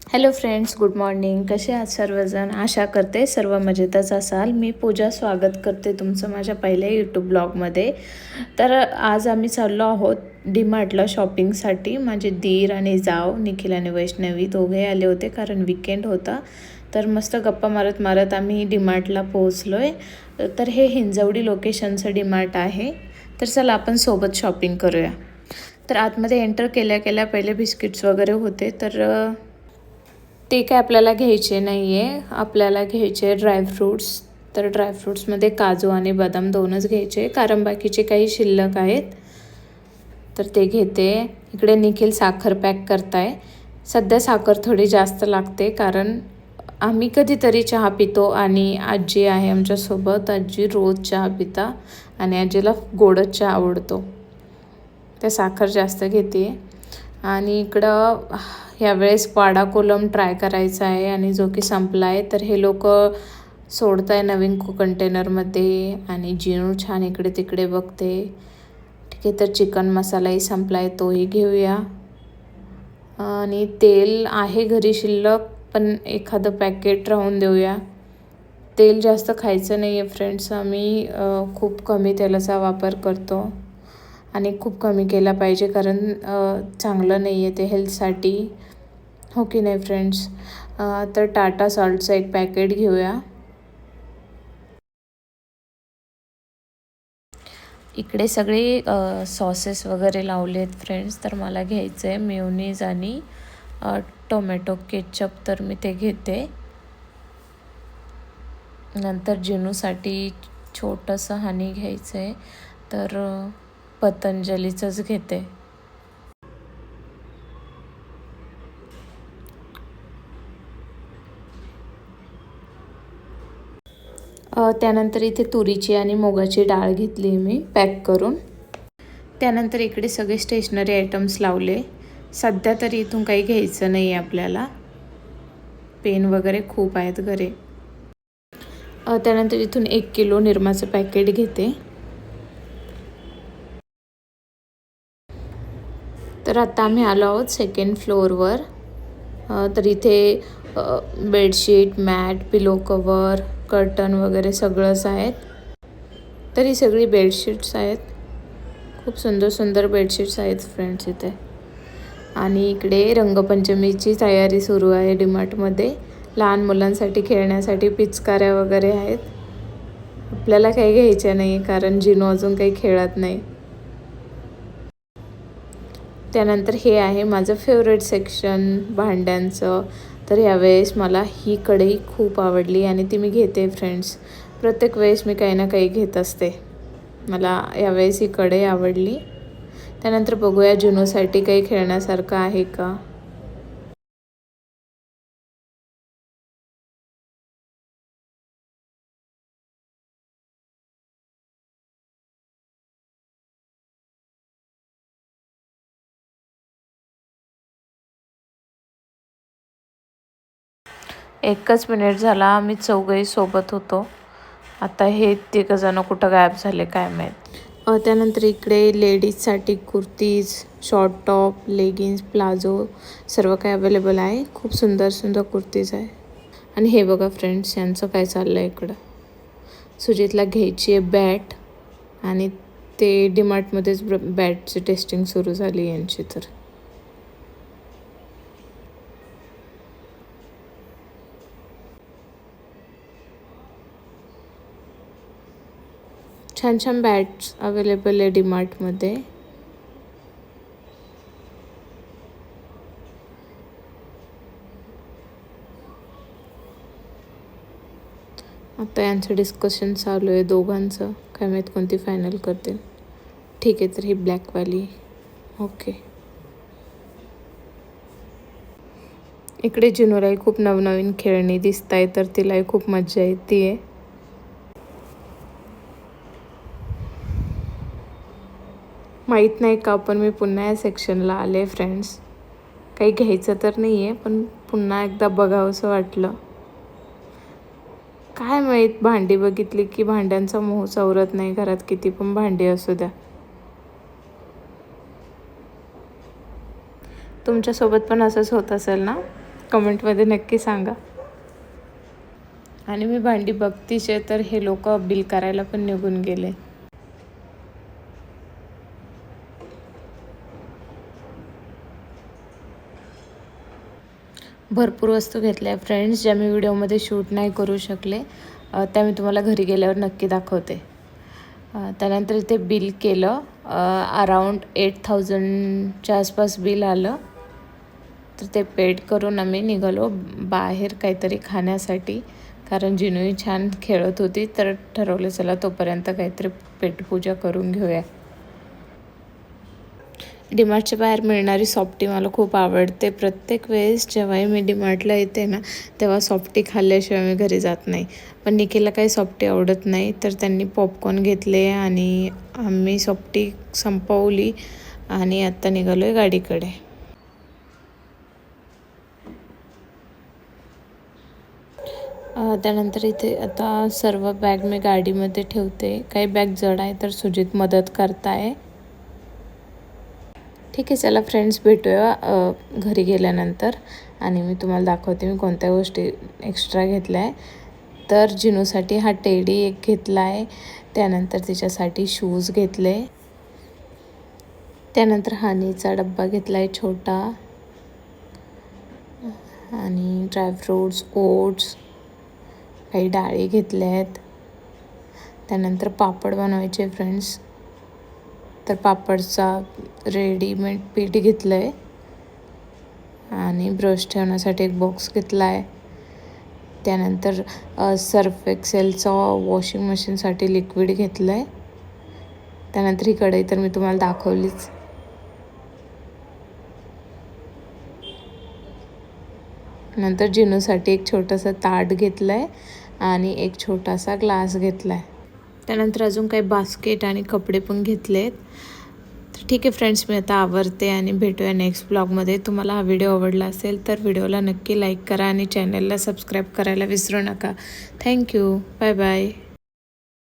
Hello friends, good morning. कसे आहात सर्वजण? आशा करते सर्व मजेतच असाल. मी पूजा स्वागत करते तुमचं माझ्या पहिल्या यूट्यूब ब्लॉगमध्ये. तर आज आम्ही चाललो आहोत डीमार्टला शॉपिंगसाठी. माझे दीर आणि जाव निखिल आणि वैष्णवी दोघे आले होते कारण विकेंड होता. तर मस्त गप्पा मारत मारत आम्ही डीमार्टला पोहोचलो आहे. तर हे हिंजवडी लोकेशनचं डीमार्ट आहे. तर चला आपण सोबत शॉपिंग करूया. तर आतमध्ये एंटर केल्या केल्या पहिले बिस्किट्स वगैरे होते. तर ते काय आपल्याला घ्यायचे नाही आहे. आपल्याला घ्यायचे ड्रायफ्रूट्स. तर ड्रायफ्रूट्समध्ये काजू आणि बदाम दोनच घ्यायचे कारण बाकीचे काही शिल्लक आहेत. तर ते घेते. इकडे निखिल साखर पॅक करताय. सध्या साखर थोडी जास्त लागते कारण आम्ही कधीतरी चहा पितो आणि आजी आहे आमच्यासोबत. आजी रोज चहा पिता आणि आजीला गोडच चहा आवडतो. त्या साखर जास्त घेते. आणि इकडं ह्यावेळेस वाडा कोलम ट्राय करायचा आहे आणि जो की संपला आहे. तर हे लोक सोडत आहे नवीन कंटेनरमध्ये आणि जिनू छान इकडे तिकडे बघते. ठीक आहे, तर चिकन मसालाही संपला आहे, तोही घेऊया. आणि तेल आहे घरी शिल्लक, पण एखादं पॅकेट राहून देऊया. तेल जास्त खायचं नाही आहे फ्रेंड्स. आम्ही खूप कमी तेलाचा वापर करतो आणि खूप कमी केला पाहिजे कारण चांगलं नाही आहे ते हेल्थसाठी, हो की नाही फ्रेंड्स. तर टाटा सॉल्टचं एक पॅकेट घेऊया. इकडे सगळे सॉसेस वगैरे लावले आहेत फ्रेंड्स. तर मला घ्यायचं आहे मेयोनीज आणि टोमॅटो केचप. तर मी ते घेते. नंतर जिनूसाठी छोटंसं हनी घ्यायचं आहे. तर पतंजलीचंच घेते. त्यानंतर इथे तुरीची आणि मुगाची डाळ घेतली मी पॅक करून. त्यानंतर इकडे सगळे स्टेशनरी आयटम्स लावले. सध्या तरी इथून काही घ्यायचं नाही आहे आपल्याला. पेन वगैरे खूप आहेत घरी. त्यानंतर इथून 1 किलो निरमाचं पॅकेट घेते. तर आता आम्ही आलो आहोत सेकंड फ्लोअरवर. तर इथे बेडशीट, मॅट, पिलो कवर, कर्टन वगैरे सगळंच आहेत. तर ही सगळी बेडशीट्स आहेत. खूप सुंदर सुंदर बेडशीट्स आहेत फ्रेंड्स इथे. आणि इकडे रंगपंचमीची तयारी सुरू आहे डीमार्टमध्ये. लहान मुलांसाठी खेळण्यासाठी पिचकाऱ्या वगैरे आहेत. आपल्याला काही घ्यायच्या नाही कारण जिनू अजून काही खेळत नाही. त्यानंतर हे आहे माझं फेवरेट सेक्शन भांड्यांचं. तर यावेळेस मला ही कढई खूप आवडली आणि ती मी घेते फ्रेंड्स. प्रत्येक वेळेस मी काही ना काही घेत असते. मला यावेळेस ही कढई आवडली. त्यानंतर बघूया जिनूसाठी काही खेळण्यासारखं आहे का. एकच मिनिट झाला, आम्ही चौघही सोबत होतो. आता हे तिघंजणं कुठं गायब झाले काय माहीत. त्यानंतर इकडे लेडीजसाठी kurtis, short top, leggings, palazzo सर्व काही अवेलेबल आहे. खूप सुंदर सुंदर कुर्तीज आहे. आणि हे बघा फ्रेंड्स, यांचं काय चाललं आहे इकडं. सुजितला घ्यायची आहे बॅट आणि ते डीमार्टमध्येच बॅटची टेस्टिंग सुरू झाली यांची. तर छान छान बॅट्स अवेलेबल आहे डीमार्टमध्ये. आता यांचं डिस्कशन चालू आहे दोघांचं. काय माहीत कोणती फायनल करतील. ठीक आहे, तर ही ब्लॅकवाली. ओके. इकडे जिनूलाही खूप नवनवीन खेळणी दिसत आहे तर तिलाही खूप मजा येते आहे. माहीत नाही का पण मी पुन्हा या सेक्शनला आले फ्रेंड्स. काही घ्यायचं तर नाही आहे पण पुन्हा एकदा बघावंसं वाटलं. काय माहीत, भांडी बघितली की भांड्यांचा मोह चौरत नाही. घरात किती पण भांडी असू द्या. तुमच्यासोबत पण असंच होत असेल ना. कमेंटमध्ये नक्की सांगा. आणि मी भांडी बघतीच आहे तर हे लोक बिल करायला पण निघून गेले. भरपूर वस्तू घेतल्या फ्रेंड्स, ज्या मी व्हिडिओमध्ये शूट नाही करू शकले, त्या मी तुम्हाला घरी गेल्यावर नक्की दाखवते. त्यानंतर इथे बिल केलं. अराऊंड 8,000च्या आसपास बिल आलं. तर ते पेड करून आम्ही निघालो बाहेर काहीतरी खाण्यासाठी, कारण जिनूही छान खेळत होती. तर ठरवलं चला तोपर्यंत काहीतरी पेटपूजा करून घेऊया. डीमार्टच्या बाहेर मिळणारी सॉफ्टी मला खूप आवडते. प्रत्येक वेळेस जेव्हाही मी डीमार्टला येते ना, तेव्हा सॉफ्टी खाल्ल्याशिवाय मी घरी जात नाही. पण निखिलला काही सॉफ्टी आवडत नाही, तर त्यांनी पॉपकॉर्न घेतले आणि आम्ही सॉफ्टी संपवली आणि आत्ता निघालो आहे गाडीकडे. त्यानंतर इथे आता सर्व बॅग मी गाडीमध्ये ठेवते. काही बॅग जड आहे तर सुजित मदत करताय. ठीक आहे, चला फ्रेंड्स भेटूया घरी गेल्यानंतर आणि मी तुम्हाला दाखवते मी कोणत्या गोष्टी एक्स्ट्रा घेतल्या आहे. तर जिनूसाठी हा टेडी एक घेतला आहे. त्यानंतर तिच्यासाठी शूज घेतले. त्यानंतर हनीचा डब्बा घेतला आहे छोटा, आणि ड्रायफ्रूट्स, ओट्स, काही डाळी घेतल्या आहेत. त्यानंतर पापड बनवायचे फ्रेंड्स, तर पापडचा रेडीमेड पीठ घेतलं आहे. आणि ब्रश ठेवण्यासाठी एक बॉक्स घेतला आहे. त्यानंतर सर्फ एक्सेलचा वॉशिंग मशीनसाठी लिक्विड घेतलं आहे. त्यानंतर ही कढई तर मी तुम्हाला दाखवलीच. नंतर जिनूसाठी एक छोटासा ताट घेतलं आहे आणि एक छोटासा ग्लास घेतला आहे. त्यानंतर अजून काही बास्केट आणि कपडे पण घेतले आहेत. तर ठीक आहे फ्रेंड्स, मी आता आवरते आणि भेटूया नेक्स्ट ब्लॉगमध्ये. तुम्हाला हा व्हिडिओ आवडला असेल तर व्हिडिओला नक्की लाईक करा आणि चॅनलला सबस्क्राईब करायला विसरू नका. थँक्यू. Bye bye.